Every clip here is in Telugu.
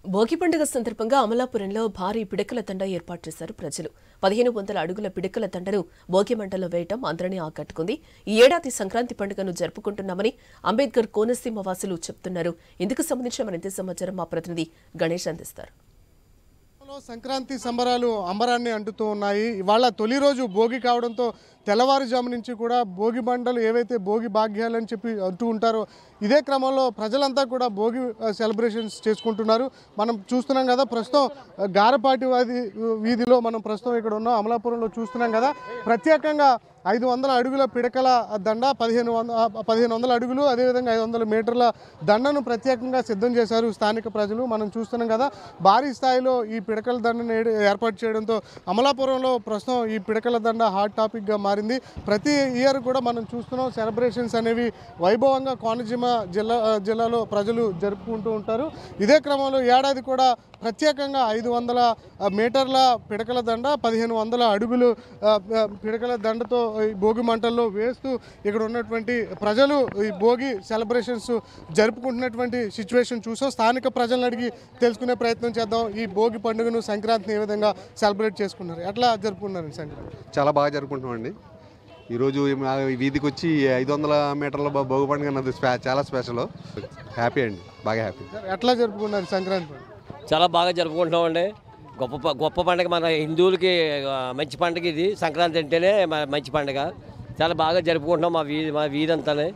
భోగి పండుగ సందర్భంగా అమలాపురంలో భారీ పిడకల తండ ఏర్పాటు చేశారు ప్రజలు. 1500 అడుగుల పిడకల తండను భోగి మంటల్లో వేయటం అందరినీ ఆకట్టుకుంది. ఈ ఏడాది సంక్రాంతి పండుగను జరుపుకుంటున్నామని అంబేద్కర్ కోనసీమ వాసులు చెబుతున్నారు. ఇందుకు సంబంధించిన మరింత సమాచారం మా ప్రతినిధి గణేష్ అందిస్తారు. సంక్రాంతి సంబరాలు అంబరాన్ని అంటుతూ ఉన్నాయి. ఇవాళ తొలి రోజు భోగి కావడంతో తెల్లవారుజాము నుంచి కూడా భోగి బండలు ఏవైతే భోగి భాగ్యాలు అని చెప్పి అంటూ ఉంటారో ఇదే క్రమంలో ప్రజలంతా కూడా భోగి సెలబ్రేషన్స్ చేసుకుంటున్నారు. మనం చూస్తున్నాం కదా, ప్రస్తుతం గారపాటి వీధిలో మనం ప్రస్తుతం ఇక్కడ ఉన్నాం. అమలాపురంలో చూస్తున్నాం కదా, ప్రత్యేకంగా 500 అడుగుల పిడకల దండ, 1500 అడుగులు, అదేవిధంగా 500 మీటర్ల దండను ప్రత్యేకంగా సిద్ధం చేశారు స్థానిక ప్రజలు. మనం చూస్తున్నాం కదా, భారీ స్థాయిలో ఈ పిడకల దండను ఏర్పాటు చేయడంతో అమలాపురంలో ప్రస్తుతం ఈ పిడకల దండ హాట్ టాపిక్గా మారింది. ప్రతి ఇయర్ కూడా మనం చూస్తున్నాం సెలబ్రేషన్స్ అనేవి వైభవంగా కోనసీమ జిల్లాలో ప్రజలు జరుపుకుంటూ ఉంటారు. ఇదే క్రమంలో ఏడాది కూడా ప్రత్యేకంగా 500 మీటర్ల పిడకల దండ, 1500 అడుగులు పిడకల దండతో ఈ భోగి మంటల్లో వేస్తూ ఇక్కడ ఉన్నటువంటి ప్రజలు ఈ భోగి సెలబ్రేషన్స్ జరుపుకుంటున్నటువంటి సిచ్యువేషన్ చూసాం. స్థానిక ప్రజలను అడిగి తెలుసుకునే ప్రయత్నం చేద్దాం. ఈ భోగి పండుగను, సంక్రాంతిని ఏ విధంగా సెలబ్రేట్ చేసుకున్నారు, ఎట్లా జరుపుకున్నారు సంక్రాంతి? చాలా బాగా జరుపుకుంటున్నామండి. ఈరోజు వీధికి వచ్చి 500 మీటర్ల భోగి పండుగ అన్నది చాలా స్పెషల్. హ్యాపీ అండి, బాగా హ్యాపీ. ఎట్లా జరుపుకున్నారు సంక్రాంతి? చాలా బాగా జరుపుకుంటున్నామండి. గొప్ప పండుగ, మన హిందువులకి మంచి పండుగ ఇది. సంక్రాంతి అంటేనే మంచి పండుగ. చాలా బాగా జరుపుకుంటున్నాం. మా వీధి అంతానే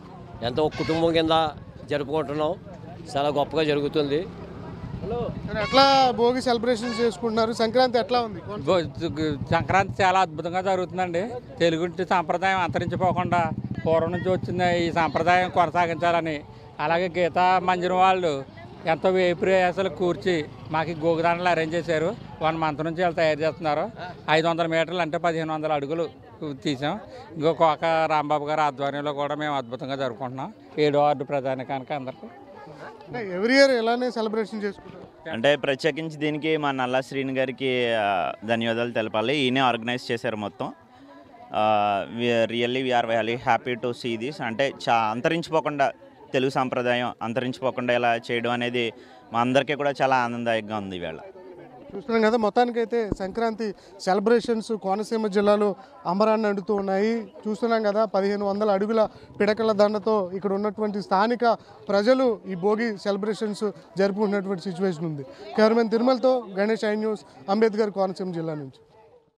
ఎంతో కుటుంబం కింద జరుపుకుంటున్నాం. చాలా గొప్పగా జరుగుతుంది. ఎట్లా భోగి సెలబ్రేషన్ చేసుకుంటున్నారు? సంక్రాంతి ఎట్లా ఉంది? సంక్రాంతి చాలా అద్భుతంగా జరుగుతుందండి. తెలుగు సాంప్రదాయం అంతరించిపోకుండా పూర్వం నుంచి వచ్చిన ఈ సాంప్రదాయం కొనసాగించాలని, అలాగే గీతా మంజరి వాళ్ళు ఎంతో వేప్రయాసాలు కూర్చి మాకు గోగుదాండలు అరేంజ్ చేశారు. 1 మంత్ నుంచి వాళ్ళు తయారు చేస్తున్నారు. 500 మీటర్లు అంటే 1500 అడుగులు తీసాం. ఇంకొక రాంబాబు గారి ఆధ్వర్యంలో కూడా మేము అద్భుతంగా జరుపుకుంటున్నాం. 7వ వార్డు ప్రధానికానికి అందరికీ ఎవ్రీ ఇయర్ ఇలానే సెలబ్రేషన్ చేసుకుంటాం. అంటే ప్రత్యేకించి దీనికి మా నల్లా శ్రీని గారికి ధన్యవాదాలు తెలపాలి. ఈయనే ఆర్గనైజ్ చేశారు మొత్తం. Really we're very happy to see this. అంటే అంతరించిపోకుండా, తెలుగు సాంప్రదాయం అంతరించిపోకుండా ఇలా చేయడం అనేది మా అందరికీ కూడా చాలా ఆనందదాయకంగా ఉంది. ఈవేళ చూస్తున్నాం కదా, మొత్తానికైతే సంక్రాంతి సెలబ్రేషన్స్ కోనసీమ జిల్లాలో అంబరాన్ని అంటుతూ ఉన్నాయి. చూస్తున్నాం కదా, 1500 అడుగుల పిడకల దండతో ఇక్కడ ఉన్నటువంటి స్థానిక ప్రజలు ఈ భోగి సెలబ్రేషన్స్ జరుపుకుంటున్నటువంటి సిచ్యువేషన్ ఉంది. కెమెరామెన్ తిరుమలతో గణేష్, ఐ న్యూస్, అంబేద్కర్ కోనసీమ జిల్లా నుంచి.